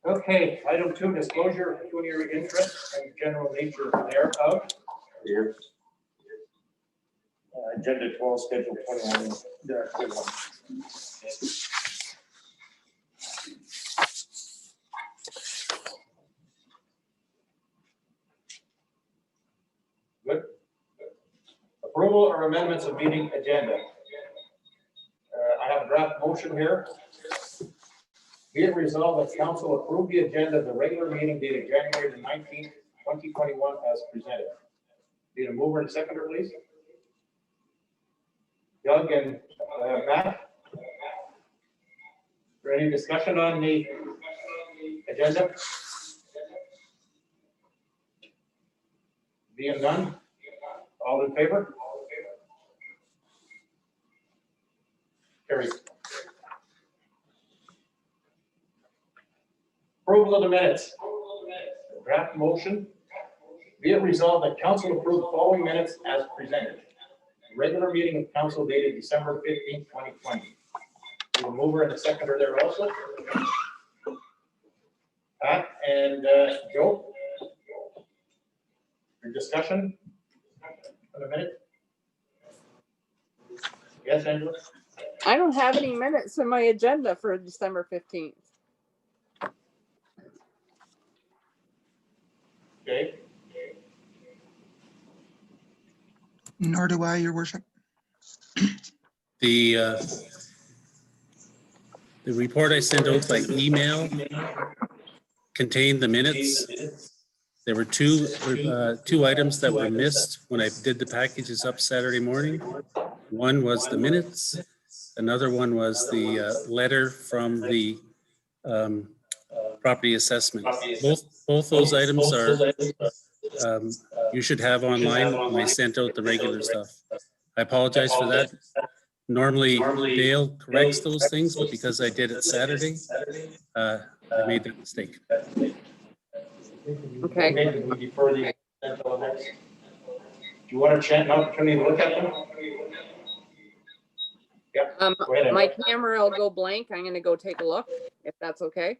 Okay, item 2, disclosure of pecuniary interest and general nature thereof. Here. Agenda 12, schedule 21. Good. Approval or amendments of meeting agenda. I have a draft motion here. Be it resolved that council approve the agenda of the regular meeting dated January the 19th, 2021 as presented. Need a mover and a seconder, please? Doug and Matt? Is there any discussion on the agenda? Being none? All in favor? Carried. Approval of the minutes. Draft motion. Be it resolved that council approve the following minutes as presented. Regular meeting of council dated December 15th, 2020. The mover and the seconder there also. Pat and Joe. Your discussion on a minute. Yes, Angela? I don't have any minutes in my agenda for December 15th. Okay. Nor do I, your worship. The report I sent out by email contained the minutes. There were two items that were missed when I did the packages up Saturday morning. One was the minutes. Another one was the letter from the property assessment. Both those items are you should have online when I sent out the regular stuff. I apologize for that. Normally Dale corrects those things, but because I did it Saturday, I made that mistake. Okay. Maybe we defer the until the next. Do you want to chance an opportunity to look at them? Yep. Go ahead, My camera will go blank. I'm going to go take a look, if that's okay.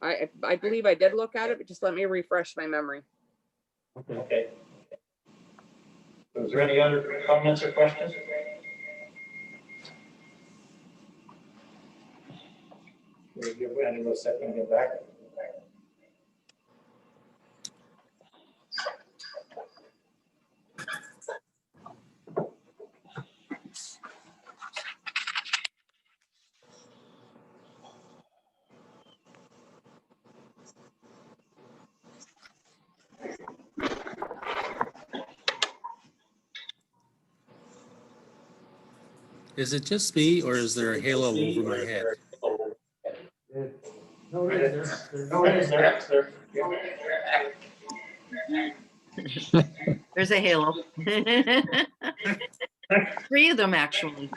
I believe I did look at it, but just let me refresh my memory. Okay. Is there any other comments or questions? We'll give Angela a second to get back. Is it just me or is there a halo over my head? No, it is there. No, it is there. There's a halo. 3 of them, actually.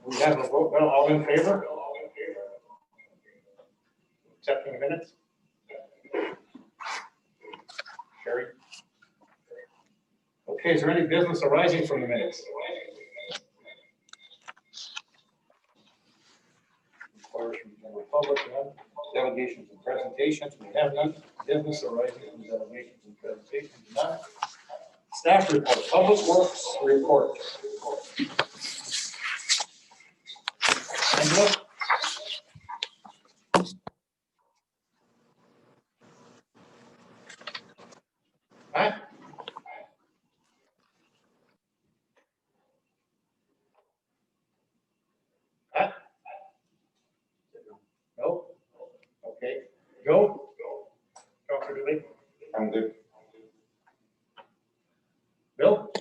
We have a vote. Well, all in favor? Accepting the minutes? Sherry? Okay, is there any business arising from the minutes? Inquiries from the general public, none. Delegations and presentations, we have none. Business arising from delegations and presentations, none. Staff report, public works report. Angela? Matt? Matt? No? Okay. Joe? Dr. Dooley? I'm good. Bill?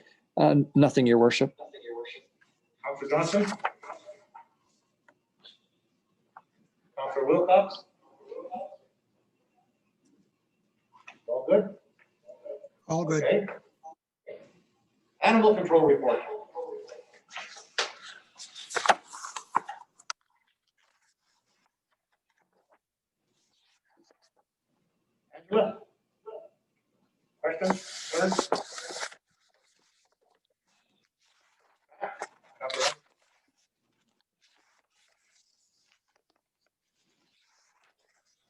Nothing, your worship. Counselor Johnson? Counselor Wilcox? All good? All good. Okay. Animal control report. Angela? Questions? Concerns?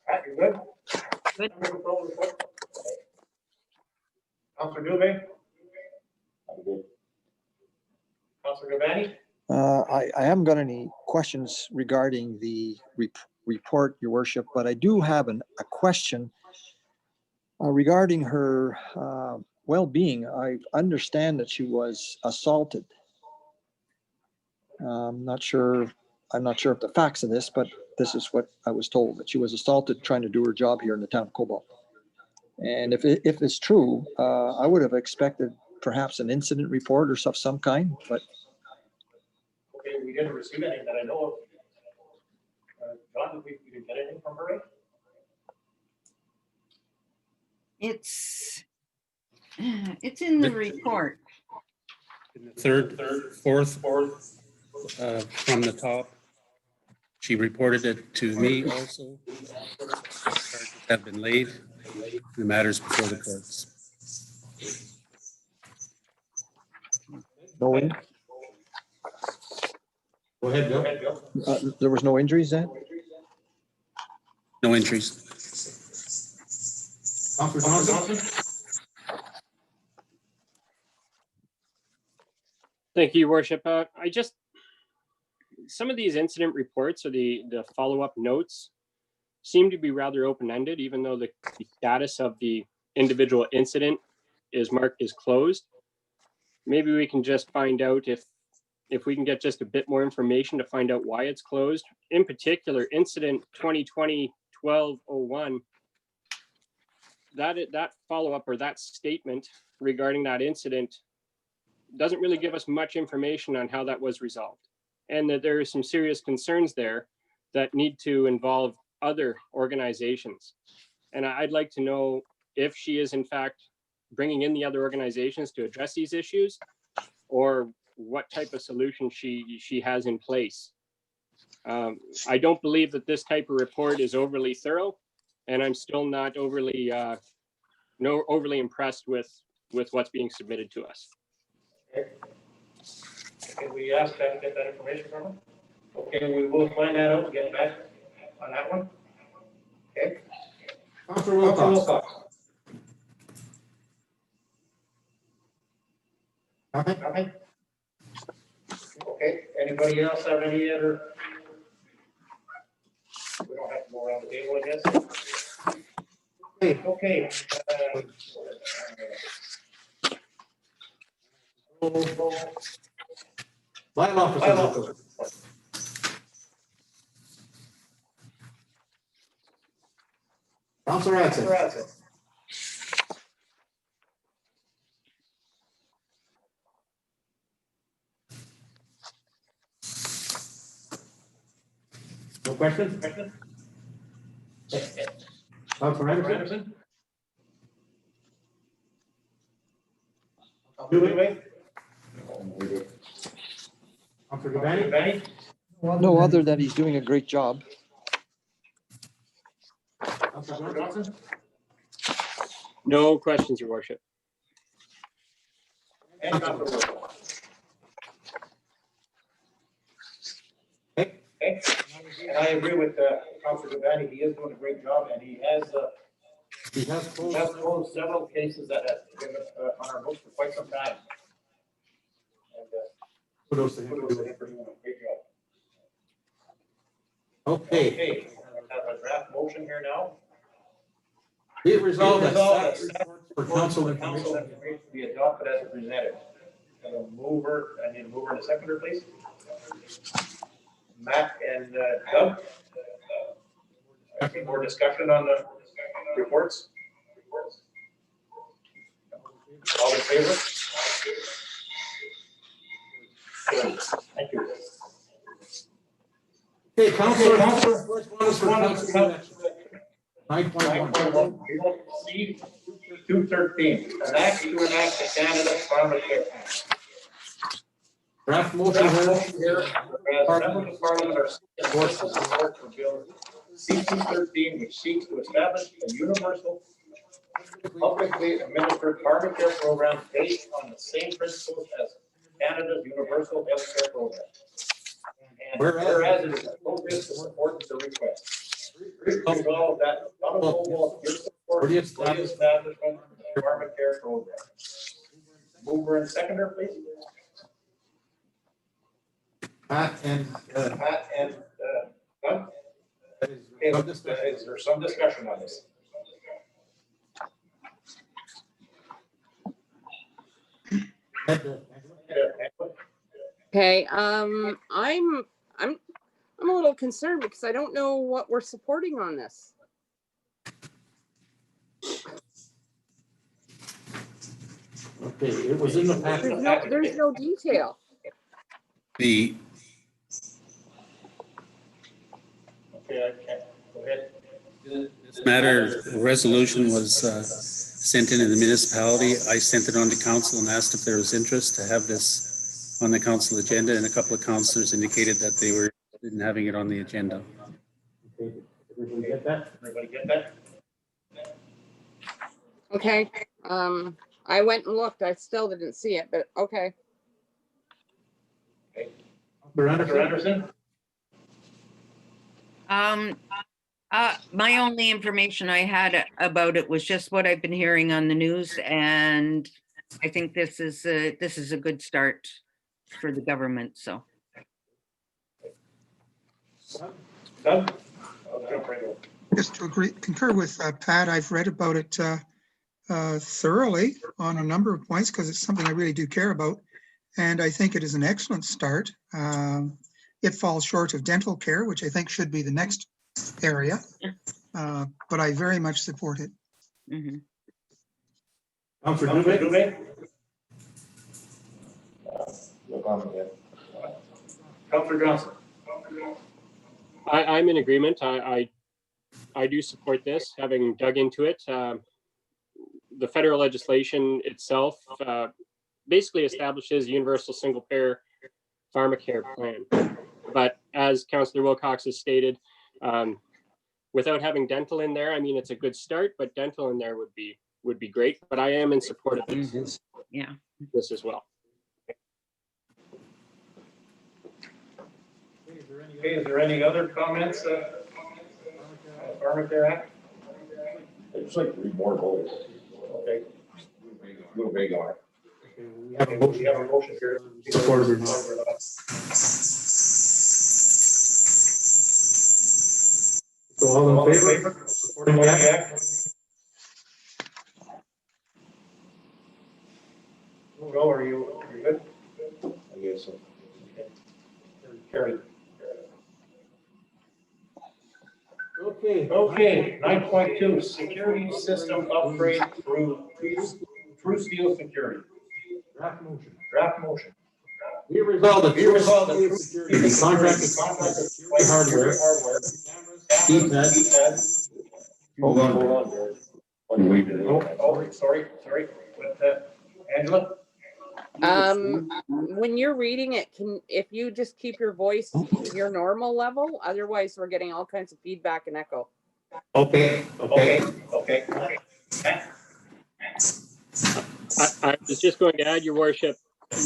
Pat, you good? Good. Animal control report? Counselor Dubé? I'm good. Counselor Gabani? I haven't got any questions regarding the report, Your Worship, but I do have a question regarding her well-being. I understand that she was assaulted. I'm not sure of the facts of this, but this is what I was told, that she was assaulted trying to do her job here in the town of Cobalt. And if it's true, I would have expected perhaps an incident report or some kind, but Okay, we didn't receive anything that I know of. John, did we didn't get anything from her? Right? It's in the report. In the fourth, from the top. She reported it to me also. Charges have been laid. The matters before the courts. no, Go ahead, Bill. there was no injuries then? No injuries. Counselor Johnson? Thank you, Your Worship. Some of these incident reports or the follow-up notes seem to be rather open-ended, even though the status of the individual incident is marked as closed. Maybe we can just find out if we can get just a bit more information to find out why it's closed. In particular, incident 2020-1201, that follow-up or that statement regarding that incident doesn't really give us much information on how that was resolved, and that there are some serious concerns there that need to involve other organizations. And I'd like to know if she is in fact bringing in the other organizations to address these issues, or what type of solution she has in place. I don't believe that this type of report is overly thorough, and I'm still not overly impressed with what's being submitted to us. Okay. Can we ask that to get that information from her? Okay, we will find that out and get back on that one. Okay. Counselor Wilcox. Nothing? Okay, anybody else have any other? We don't have to go around the table, I guess. Okay. Bylaw. Counselor Radson. No questions? Counselor Anderson? Counselor Gabani? No, other than he's doing a great job. Counselor Johnson? No questions, Your Worship. And Counselor Wilcox. Okay, and I agree with Counselor Gabani. He is doing a great job, and he has closed several cases that have been on our books for quite some time. And kudos to him for doing a great job. Okay, we have a draft motion here now. Be it resolved that that for council information. be adopted as presented. And a mover, I need a mover and a seconder, please. Matt and Doug. Any more discussion on the reports? All in favor? Good. Thank you. Okay, councilor, first one is for council election. 9.1. We don't see 213, an act to enact the Canada Pharmacare Act. Draft motion Draft here. motion here, whereas members of parliament are seeking official support for bill C-213, which seeks to establish a universal, publicly administered pharmacare program based on the same principles as Canada's universal healthcare program. And whereas it is appropriate to support the request. Resolved that Town of Hopewell gives support for the establishment of the pharmacare program. Mover and seconder, please. Pat and, Pat and, Doug? Is there some discussion on this? Okay, I'm a little concerned because I don't know what we're supporting on this. okay, it was in the packet. There's no detail. The, Okay, I can't, go ahead. this matter, resolution was sent in the municipality. I sent it on to council and asked if there was interest to have this on the council agenda, and a couple of councillors indicated that they were interested in having it on the agenda. Okay, everybody get that? Everybody get that? Okay, I went and looked. I still didn't see it, but okay. Mr. Anderson? My only information I had about it was just what I've been hearing on the news, and I think this is a good start for the government, so. Doug? I'll jump right over. Just to agree, concur with Pat, I've read about it thoroughly on a number of points because it's something I really do care about. And I think it is an excellent start. It falls short of dental care, which I think should be the next area. But I very much support it. Mhm. Councillor Councilor Dubé? Dubé? Look on again. Councilor Johnson? I'm in agreement. I do support this, having dug into it. The federal legislation itself basically establishes a universal single payer pharmacare plan. But as Councillor Wilcox has stated, without having dental in there, I mean, it's a good start, but dental in there would be great. But I am in support of this, Yeah. this as well. Okay, is there any other comments? Pharmacare Act? I'd just like to read more about it. Okay. A little vague on it. Okay, we have a We motion. have a motion here. Support or not? So all in favor? Supporting the act? Joe, are you good? I guess so. Carried. Okay. Okay, 9.2, security system upgrade through True Steel Security. Draft motion. Draft motion. Be resolved that Be resolved that True True Security Steel contracted Security supply hardware, keypad. keypad. Hold on, Jared. One week. Oh, sorry. With Angela? When you're reading it, if you just keep your voice your normal level, otherwise we're getting all kinds of feedback and echo. Okay. Okay. I was just going to add, Your Worship,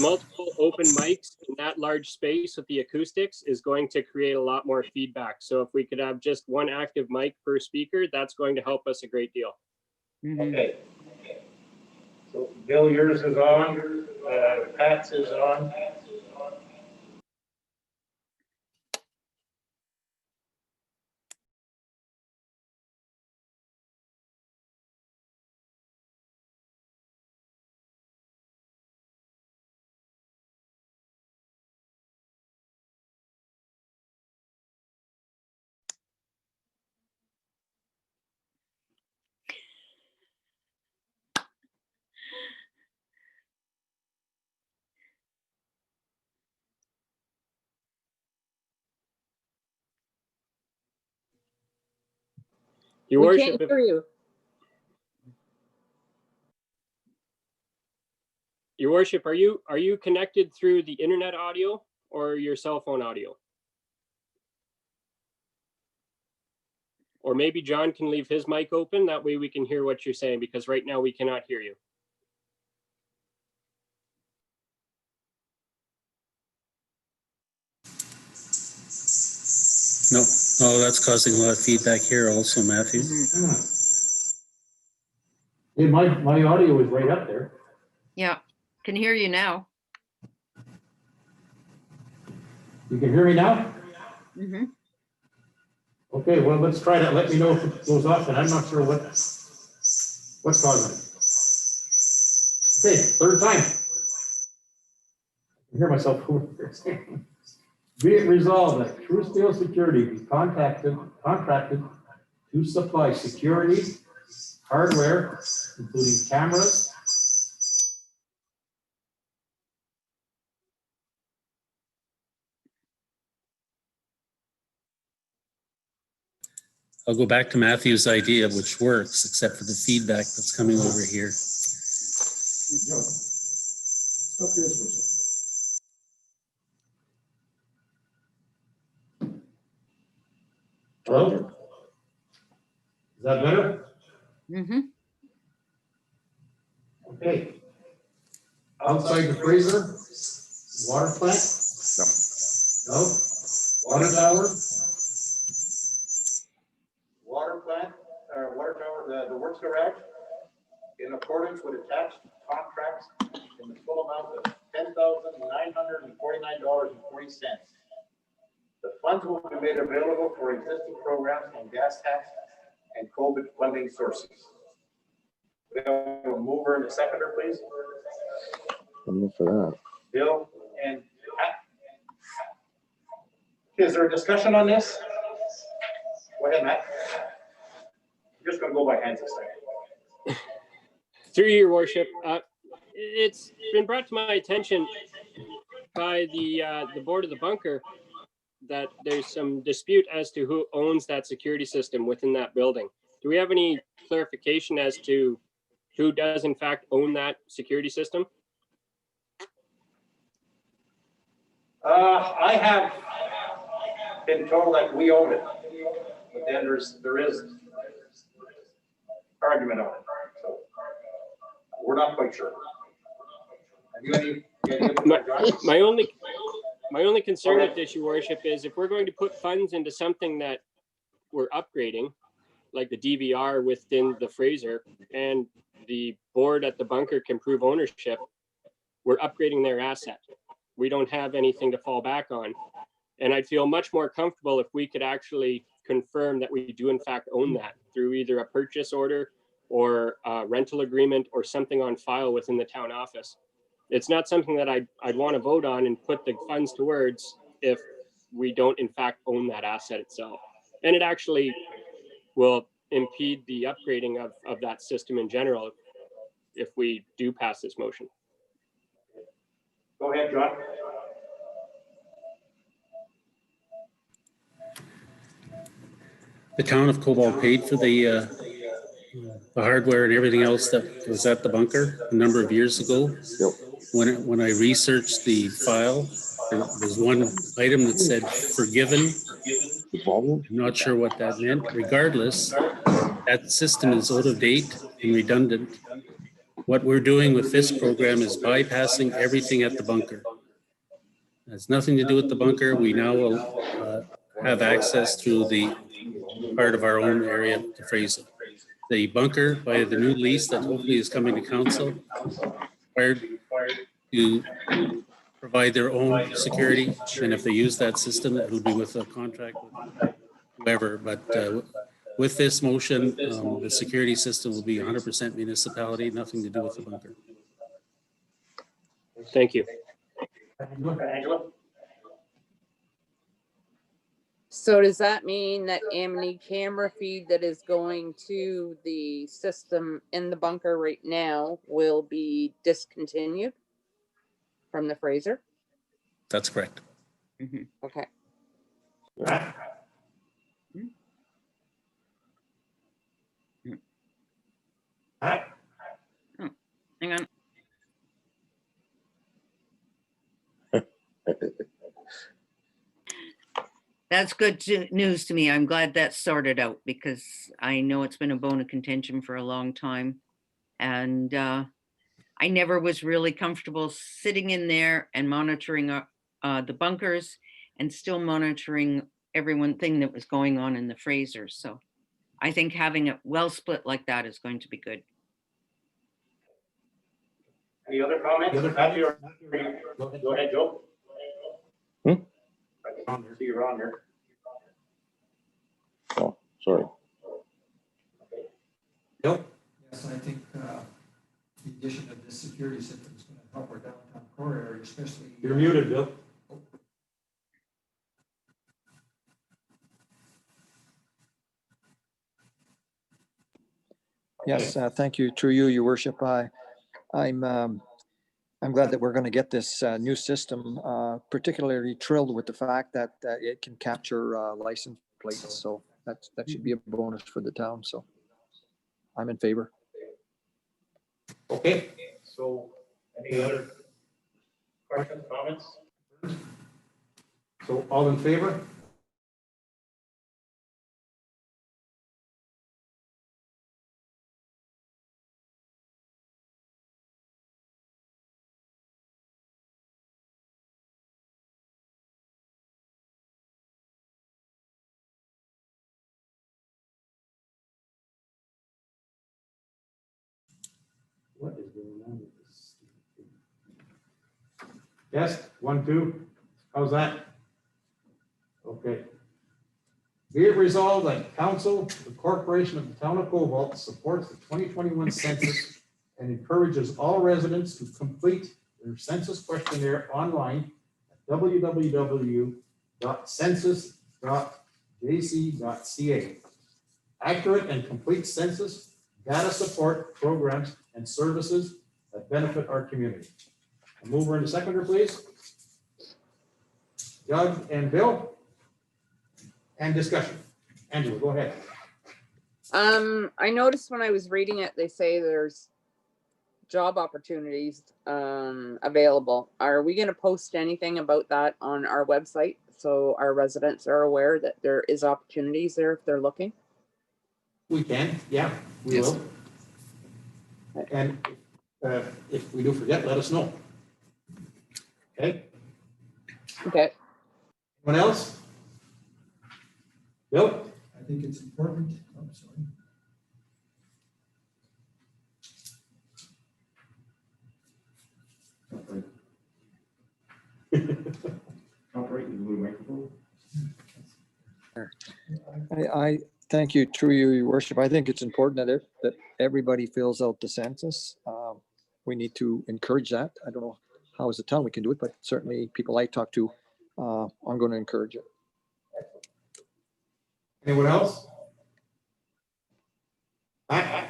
multiple open mics in that large space with the acoustics is going to create a lot more feedback. So if we could have just one active mic per speaker, that's going to help us a great deal. Mhm. Okay. So Bill, yours is on, Pat's is on. Your We Worship, can't hear you. Your worship, are you connected through the internet audio or your cell phone audio? Or maybe John can leave his mic open. That way we can hear what you're saying, because right now we cannot hear you. No, that's causing a lot of feedback here also, Matthew. Yeah, my audio is right up there. Yeah, can hear you now. You can hear me now? Mhm. Okay, well, let's try that. Let me know if it goes off, and I'm not sure what's causing it. Okay, third time. I can hear myself. Be it resolved that Truesdale Security be contracted to supply security hardware, including cameras, I'll go back to Matthew's idea, which works, except for the feedback that's coming over here. Stop yours for a second. Hello? Is that better? Mm-hmm. Okay. Outside the freezer, water plant? No. Water tower? Water plant, water tower, the works garage, in accordance with attached contracts in the full amount of $10,949.40. The funds will be made available for existing programs and gas tax and COVID funding sources. We have a mover and a seconder, please. I'll move for that. Bill and Pat. Is there a discussion on this? Go ahead, Matt. I'm just gonna go by hands this time. Through your worship, it's been brought to my attention by the board of the bunker that there's some dispute as to who owns that security system within that building. Do we have any clarification as to who does in fact own that security system? I have been told that we own it, but then there is argument on it, so we're not quite sure. Have you any idea what you're driving? My only concern with this, your worship, is if we're going to put funds into something that we're upgrading, like the DVR within the Fraser, and the board at the bunker can prove ownership, we're upgrading their asset. We don't have anything to fall back on. And I'd feel much more comfortable if we could actually confirm that we do in fact own that through either a purchase order or a rental agreement or something on file within the town office. It's not something that I'd want to vote on and put the funds towards if we don't in fact own that asset itself. And it actually will impede the upgrading of that system in general if we do pass this motion. Go ahead, John. The town of Cobalt paid for the hardware and everything else that was at the bunker a number of years ago. Yep. When I researched the file, there was one item that said forgiven. The volume? I'm not sure what that meant. Regardless, that system is out of date and redundant. What we're doing with this program is bypassing everything at the bunker. It has nothing to do with the bunker. We now will have access through the part of our own area to Fraser. The bunker, by the new lease that hopefully is coming to council, required to provide their own security. And if they use that system, it will be with a contract with whoever. But with this motion, the security system will be 100% municipality, nothing to do with the bunker. Thank you. Angela? So does that mean that any camera feed that is going to the system in the bunker right now will be discontinued from the Fraser? That's correct. Okay. Matt? Matt? Hang on. That's good news to me. I'm glad that's sorted out because I know it's been a bone of contention for a long time. And I never was really comfortable sitting in there and monitoring the bunkers and still monitoring everyone thing that was going on in the Frasers. So I think having it well split like that is going to be good. Any other comments? Matthew, go ahead, Joe. Hmm? I can see you're on here. Oh, sorry. Bill? Yes, I think the addition of this security system is going to help our downtown core area, especially. You're muted, Bill. Yes, thank you, through you, your worship. I'm glad that we're going to get this new system, particularly thrilled with the fact that it can capture license plates. So that should be a bonus for the town. So I'm in favor. Okay, so any other questions, comments? So all in favor? What is going on with this? Yes, 1, 2. How's that? Okay. Be it resolved that council, the corporation of the town of Cobalt supports the 2021 census and encourages all residents to complete their census questionnaire online at www.census.jc.ca. Accurate and complete census data support programs and services that benefit our community. A mover and a seconder, please. Doug and Bill. And discussion. Angela, go ahead. I noticed when I was reading it, they say there's job opportunities available. Are we going to post anything about that on our website so our residents are aware that there is opportunities there if they're looking? We can, yeah, we Yes. will. And if we do forget, let us know. Okay, Okay. anyone else? Bill? I think it's important. I'm sorry. Operate the microphone. I thank you, through you, your worship. I think it's important that everybody fills out the census. We need to encourage that. I don't know how as a town we can do it, but certainly people I talk to, I'm going to encourage it. Anyone else? I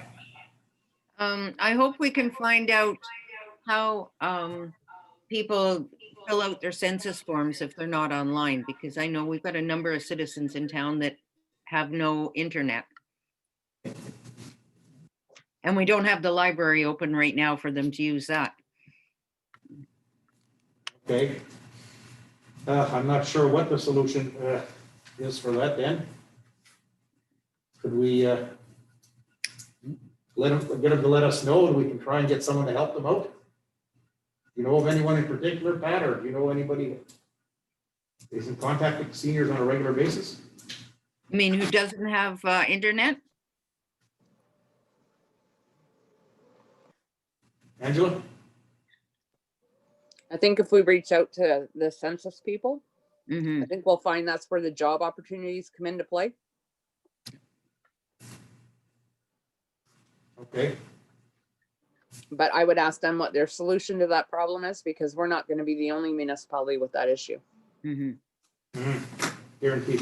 hope we can find out how people fill out their census forms if they're not online, because I know we've got a number of citizens in town that have no internet. And we don't have the library open right now for them to use that. Okay. I'm not sure what the solution is for that then. Could we get them to let us know and we can try and get someone to help them out? You know of anyone in particular, Pat, or do you know anybody that is in contact with seniors on a regular basis? I mean, who doesn't have internet? Angela? I think if we reach out to the census people, Mhm. I think we'll find that's where the job opportunities come into play. Okay. But I would ask them what their solution to that problem is, because we're not going to be the only municipality with that issue. Mhm. Guaranteed.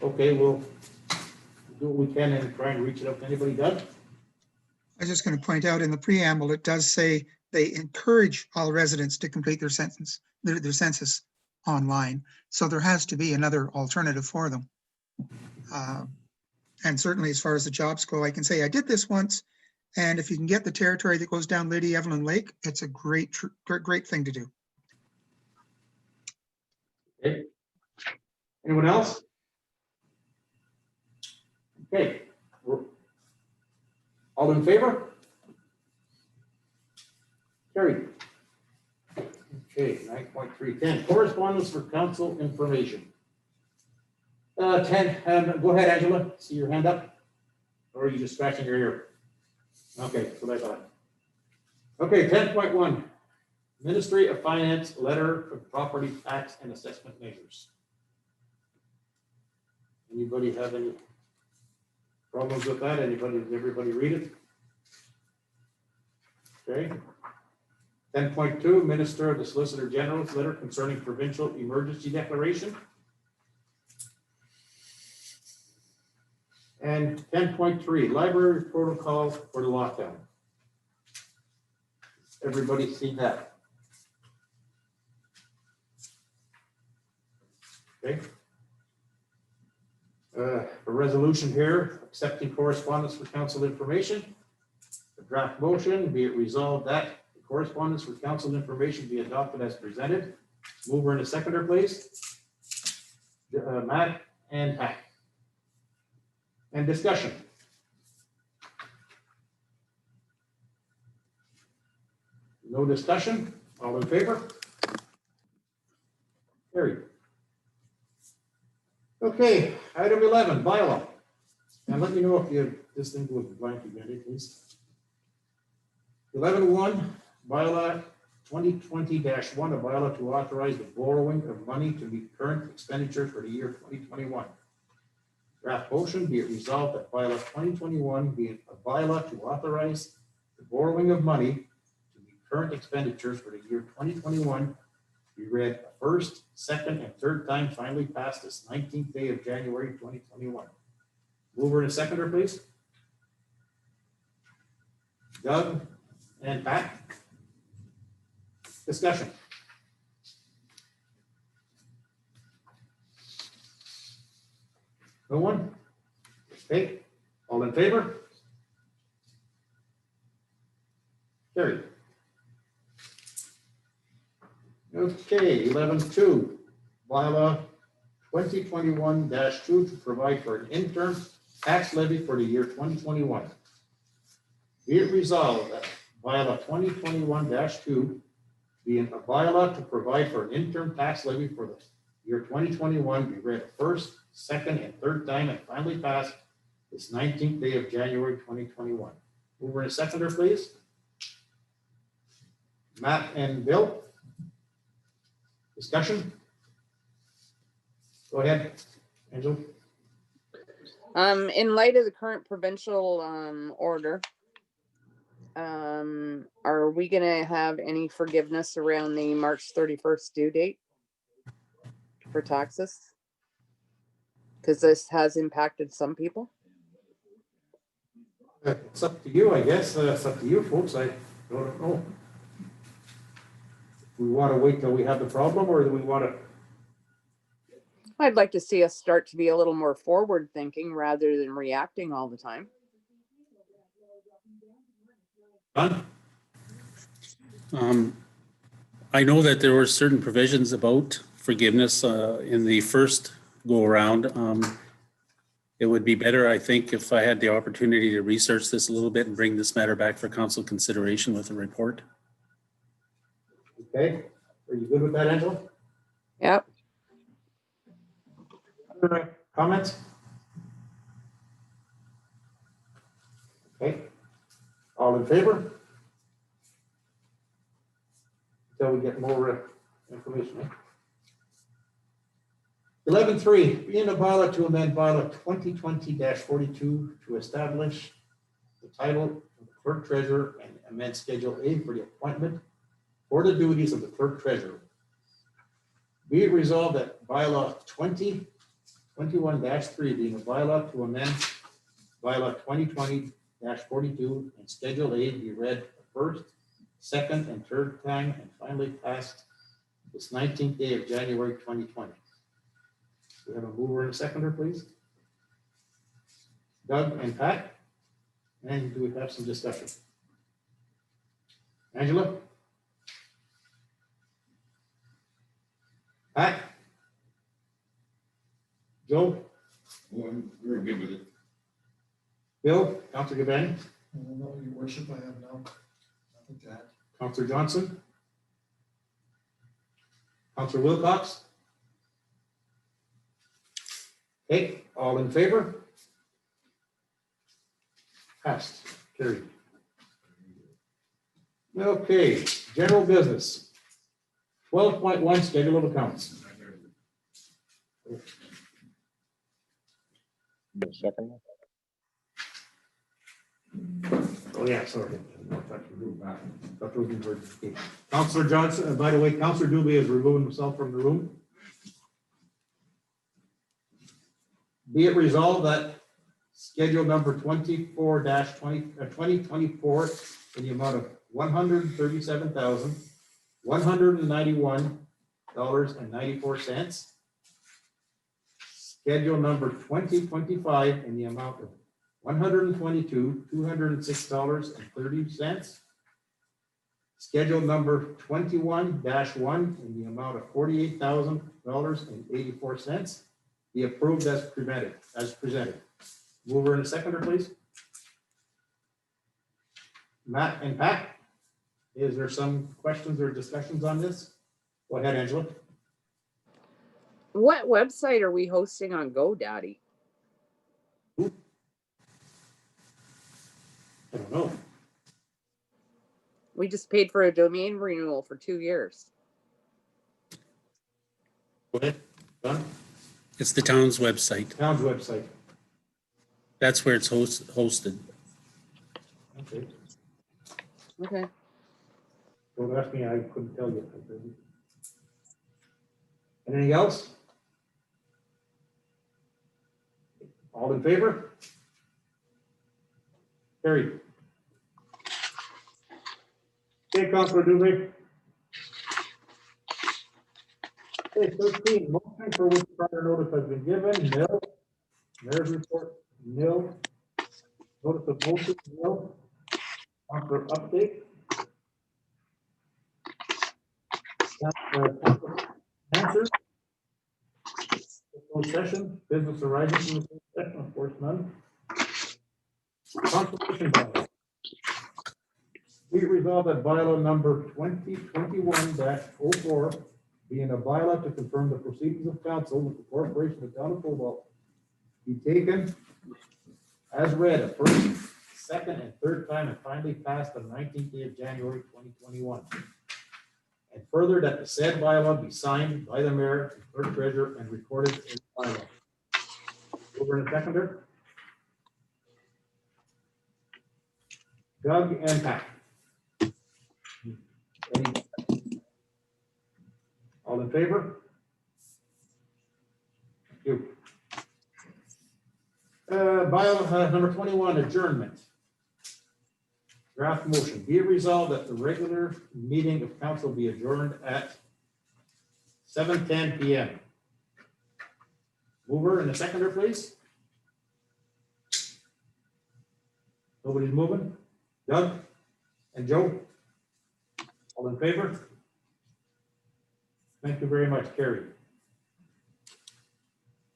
Okay, we'll do what we can and try and reach it out to anybody. Doug? I was just going to point out in the preamble, it does say they encourage all residents to complete their census online. So there has to be another alternative for them. And certainly as far as the jobs go, I can say I did this once And if you can get the territory that goes down Lady Evelyn Lake, it's a great thing to do. Okay. Anyone else? Okay. All in favor? Carried. Okay, 9.310, correspondence for council information. 10, go ahead, Angela, see your hand up? Or are you just scratching your ear? Okay, so that's on. Okay, 10.1, Ministry of Finance letter of property tax and assessment measures. Anybody have any problems with that? Anybody, did everybody read it? Okay. 10.2, Minister of the Solicitor General's letter concerning provincial emergency declaration. And 10.3, library protocol for the lockdown. Everybody seen that? Okay. A resolution here accepting correspondence for council information. A draft motion, be it resolved that the correspondence for council information be adopted as presented. Mover and a seconder, please. Matt and Pat. And discussion. No discussion. All in favor? Carried. Okay, item 11, bylaw. And let me know if you this thing goes blank again, please. 11.1, bylaw 2020-1, a bylaw to authorize the borrowing of money to meet current expenditure for the year 2021. Draft motion, be it resolved that bylaw 2021 be a bylaw to authorize the borrowing of money to meet current expenditures for the year 2021 be read a first, second, and third time finally passed this 19th day of January 2021. Mover and a seconder, please. Doug and Pat. Discussion. No one? Okay, all in favor? Carried. Okay, 11.2, bylaw 2021-2 to provide for an interim tax levy for the year 2021. Be it resolved that bylaw 2021-2 being a bylaw to provide for an interim tax levy for the year 2021 be read first, second, and third time and finally passed this 19th day of January 2021. Mover and seconder, please. Matt and Bill. Discussion? Go ahead, Angela. In light of the current provincial order, are we gonna have any forgiveness around the March 31st due date for taxes? Because this has impacted some people. It's up to you, I guess. It's up to you folks. I don't know. We want to wait till we have the problem, or do we want to? I'd like to see us start to be a little more forward thinking rather than reacting all the time. Done? I know that there were certain provisions about forgiveness in the first go around. It would be better, I think, if I had the opportunity to research this a little bit and bring this matter back for council consideration with a report. Okay. Are you good with that, Angela? Yep. Other comments? Okay. All in favor? Until we get more information. Eh? 11.3, be in a bylaw to amend bylaw 2020-42 to establish the title of the clerk treasurer and amend Schedule A for the appointment for the duties of the clerk treasurer. Be it resolved that bylaw 2021-3 being a bylaw to amend bylaw 2020-42 and Schedule A be read the first, second, and third time and finally passed this 19th day of January 2020. We have a mover and a seconder, please. Doug and Pat. And do we have some discussion? Angela? Pat? Joe? Well, I'm very good with it. Bill? Counselor Gabani? No, your worship, I have nothing to add. Counselor Johnson? Counselor Wilcox? Okay, all in favor? Passed, carried. Okay, general business. 12.1 schedule of accounts. The second. Oh, yeah, sorry. Counselor Johnson, by the way, Counselor Dubé is removing himself from the room. Be it resolved that schedule number 2024 in the amount of $137,191.94. Schedule number 2025 in the amount of $122,206.30. Schedule number 21-1 in the amount of $48,000.84. Be approved as presented. Mover and a seconder, please. Matt and Pat, is there some questions or discussions on this? Go ahead, Angela. What website are we hosting on GoDaddy? I don't know. We just paid for a domain renewal for 2 years. Go ahead, Don. It's the town's website. Town's website. That's where it's hosted. Okay. Okay. Don't ask me, I couldn't tell you. Anything else? All in favor? Carried. Okay, Councilor Dubé. Okay, 13, motion for which prior notice has been given, nil. Mayor's report, nil. Notice of motion, nil. Councilor update. Answers. Closed session, business arising from the closed session, of course, none. Consultation bylaw. Be it resolved that bylaw number 2021-04, being a bylaw to confirm the proceedings of council with the corporation of town of Cobalt, be taken as read a first, second, and third time and finally passed on 19th day of January 2021. And further, that the said bylaw be signed by the mayor, and clerk treasurer, and recorded in the bylaw. Over in a seconder. Doug and Pat. All in favor? Thank you. Bylaw number 21, adjournment. Draft motion, be it resolved that the regular meeting of council be adjourned at 7:10 p.m. Mover and a seconder, please. Nobody's moving. Doug and Joe? All in favor? Thank you very much, Carrie.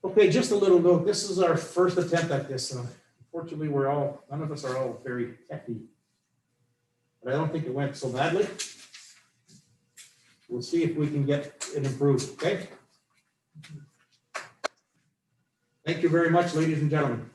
Okay, just a little note. This is our first attempt at this. Unfortunately, none of us are all very techy. But I don't think it went so badly. We'll see if we can get it improved, okay? Thank you very much, ladies and gentlemen.